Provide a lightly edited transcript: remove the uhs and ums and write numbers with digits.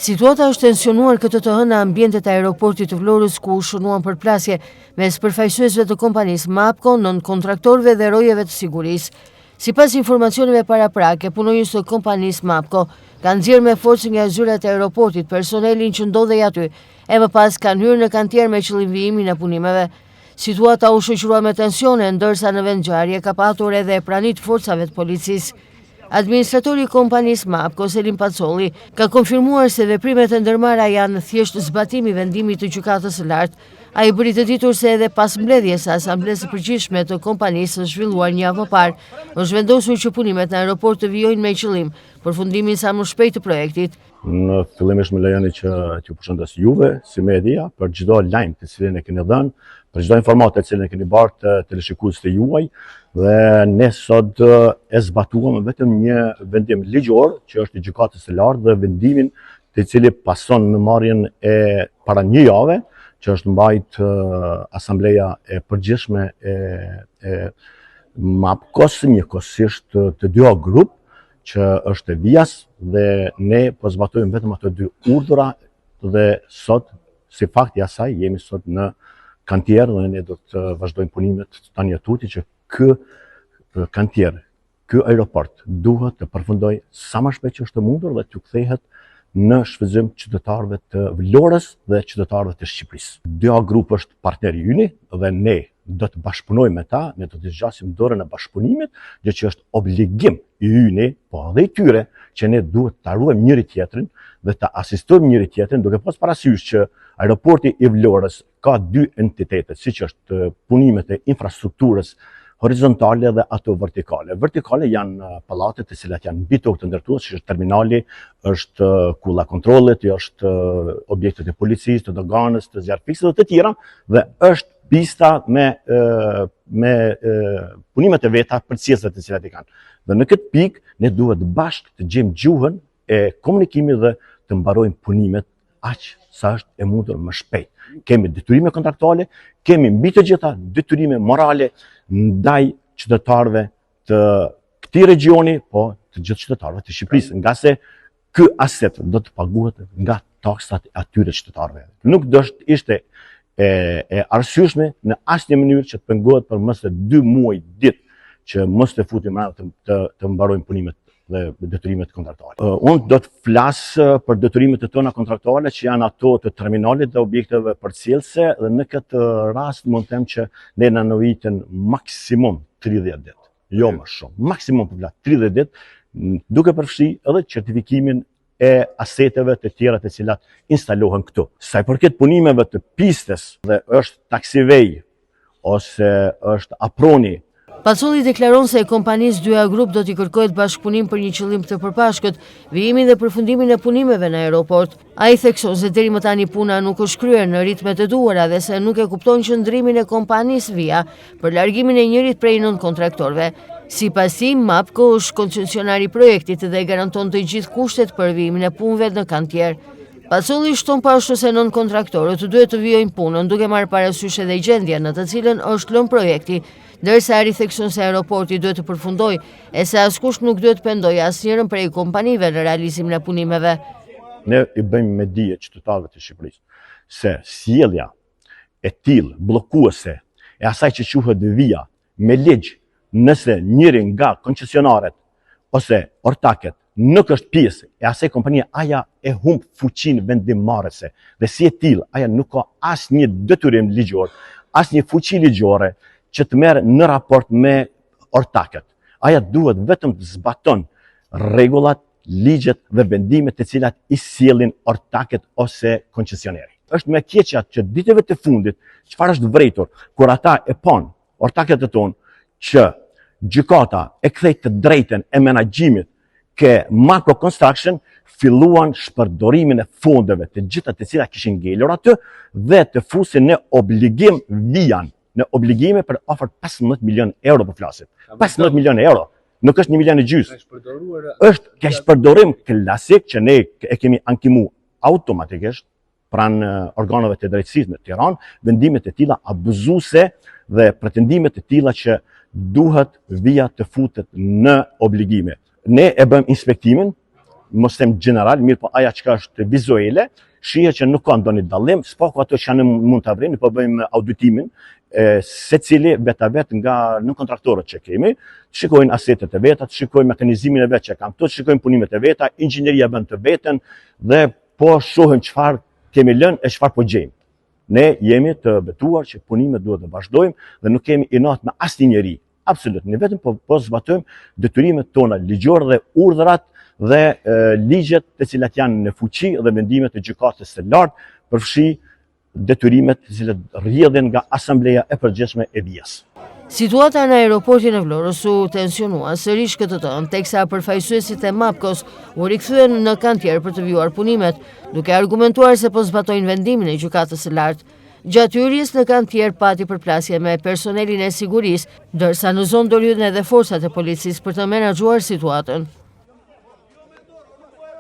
Situata është tensionuar këtë të hënë në ambientet e aeroportit të Vlorës, ku u shënuan përplasje mes përfaqësuesve të kompanisë MAPCO, nën-kontraktorëve dhe rojeve të sigurisë. Sipas informacioneve paraprake, punonjës të kompanisë MAPCO kanë nxjerrë me forcë nga zyrat e aeroportit personelin që ndodhej aty, e më pas kanë hyrë në kantier me qëllim vijimin e punimeve. Situata u shoqërua me tensione, ndërsa në vendngjarje ka patur edhe pranit forcave të policisë. Administratori i kompanisë MAPCO, Selim Pacolli, ka konfirmuar se veprimet e ndërmarra janë thjesht zbatimi i vendimit të gjykatës së lartë. Ai bëri të ditur se edhe pas mbledhjes së asamblesë së përgjithshme të kompanisë së zhvilluar një javë më parë, është vendosur që punimet në aeroport të vijojnë me qëllim përfundimin sa më shpejt të projektit. Në fillimisht më lejoni që t'ju përshëndes juve si media për çdo lajm të cilin e keni dhënë, për çdo informatë të cilin e keni bërë të teleshikuesit e juaj, dhe ne sot e zbatuam vetëm një vendim ligjor që është i gjykatës së lartë dhe vendimin i cili pason në marrjen e para një jave, që është mbajt asambleja e përgjithshme e MAPCO-s, njëkohësisht të dy grup që është e vijas, dhe ne po zbatojmë vetëm ato dy urdhra dhe sot, si fakti asaj, jemi sot në kantier dhe ne do të vazhdojmë punimet tani tuti që ky kantier, ky aeroport duhet të përfundoj sa më shpejt që është mundur dhe të kthehet në shfrytëzim qytetarëve të Vlorës dhe qytetarëve të Shqipërisë. Dy grup është partneri yni dhe ne do të bashkëpunojmë me ta, ne do të zgjasim dorën e bashkëpunimit, gjë që është obligim i yni, po edhe i tyre, që ne duhet të ruajmë njëri tjetrin dhe të asistojmë njëri tjetrin, duke pas parasysh që aeroporti i Vlorës ka dy entitete, siç është punimet e infrastrukturës horizontale dhe ato vertikale. Vertikale janë pallatet të cilat janë mbi tokë të ndërtuar, si është terminali, është kulla kontrollit, është objektet e policisë, të doganës, të zjarrfiksit dhe të tjera, dhe është pista me punimet e veta për cilësitë të cilat i kanë. Dhe në këtë pikë ne duhet bashkë të gjejmë gjuhën e komunikimit dhe të mbarojmë punimet aq sa është e mundur më shpejt. Kemi detyrime kontraktuale, kemi mbi të gjitha detyrime morale ndaj qytetarëve të këtij regioni, po të gjithë qytetarëve të Shqipërisë, nga se ky aset do të paguhet nga taksat e atyre qytetarëve. Nuk do të ishte e arsyeshme në asnjë mënyrë që të pengohet për më se 2 muaj ditë që mos të futim të mbarojmë punimet dhe detyrimet kontraktuale. Unë do të flas për detyrimet e tona kontraktuale që janë ato të terminalit dhe objekteve përcjellëse, dhe në këtë rast mund të them që ne na nevojiten maksimum 30 ditë, jo më shumë, maksimum 30 ditë, duke përfshi edhe certifikimin e aseteve të tjera të cilat instalohen këtu. Sa i përket punimeve të pistës dhe është taksivej ose është aproni, Pacolli deklaron se kompanisë 2A Group do t'i kërkohet bashkëpunim për një qëllim të përpashkët, vijimin dhe përfundimin e punimeve në aeroport. Ai thekson se deri më tani puna nuk është kryer në ritmet e duhura dhe se nuk e kupton qëndrimin e kompanisë Via për largimin e njërit prej nën-kontraktorëve. Sipas tij, MAPCO është koncesionar i projektit dhe garanton të gjithë kushtet për vijimin e punëve në kantier. Pacolli shton pashtu se nën-kontraktorët duhet të vijojnë punën duke marrë parasysh edhe gjendjen në të cilën është lënë projekti, ndërsa ai thekson se aeroporti duhet të përfundojë e se askush nuk duhet të pendojë asnjërin prej kompanive në realizimin e punimeve. Ne i bëjmë me dije qytetarëve të Shqipërisë se sjellja e tillë bllokuese e asaj që quhet Via me ligj, nëse njëri nga koncesionaret ose ortaket nuk është pjesë e asaj kompanie, aja e humb fuqinë vendimmarrëse dhe si e tillë aja nuk ka asnjë detyrim ligjor, asnjë fuqi ligjore që të merë në raport me ortaket. Aja duhet vetëm të zbaton rregullat, ligjet dhe vendimet të cilat i sjellin ortaket ose koncesioneri. Është me keqja që ditëve të fundit, çfarë është vërejtur, kur ata e pon ortaket e tonë që gjykata e kthej të drejtën e menaxhimit ke Macro Construction, filluan shpërdorimin e fondeve të gjitha të cilat kishin ngelur aty dhe të fusin në obligim Vian, në obligime për ofër 15 milion euro për flasit. 15 milion euro, nuk është 1 milion e gjysmë. Është keqpërdorim klasik që ne e kemi ankimu automatikisht pranë organeve të drejtësisë në Tiranë, vendimet e tilla abuzuese dhe pretendimet e tilla që duhet Via të futet në obligime. Ne e bëjmë inspektimin, mos them general, mirë po aja që është vizuele, shije që nuk ka ndonjë dallim, s'paku ato që mund ta vrinë, po bëjmë auditimin secili vetë nga në kontraktorët që kemi, shikojnë asetet e veta, shikojnë mekanizimin e vet që kanë këtu, shikojnë punimet e veta, inxhinieria bën të vetën dhe po shohim çfarë kemi lënë e çfarë po gjejmë. Ne jemi të betuar që punimet duhet të vazhdojmë dhe nuk kemi inat me asnjë njeri. Absolut, ne vetëm po zbatojmë detyrimet tona ligjore dhe urdhrat dhe ligjet të cilat janë në fuqi dhe vendimet e gjykatës së lartë përfshi detyrimet të cilat rrjedhin nga Asambleja e Përgjithshme e Vijës. Situata në aeroportin e Vlorës u tensionua sërish këtë tonë, teksa përfaqësuesit e MAPCO-s u rikthyen në kantier për të vjuar punimet, duke argumentuar se po zbatojnë vendimin e gjykatës së lartë. Gjatë hyrjes në kantier pati përplasje me personelin e sigurisë, ndërsa në zonë dolyen edhe forcat e policisë për të menaxhuar situatën.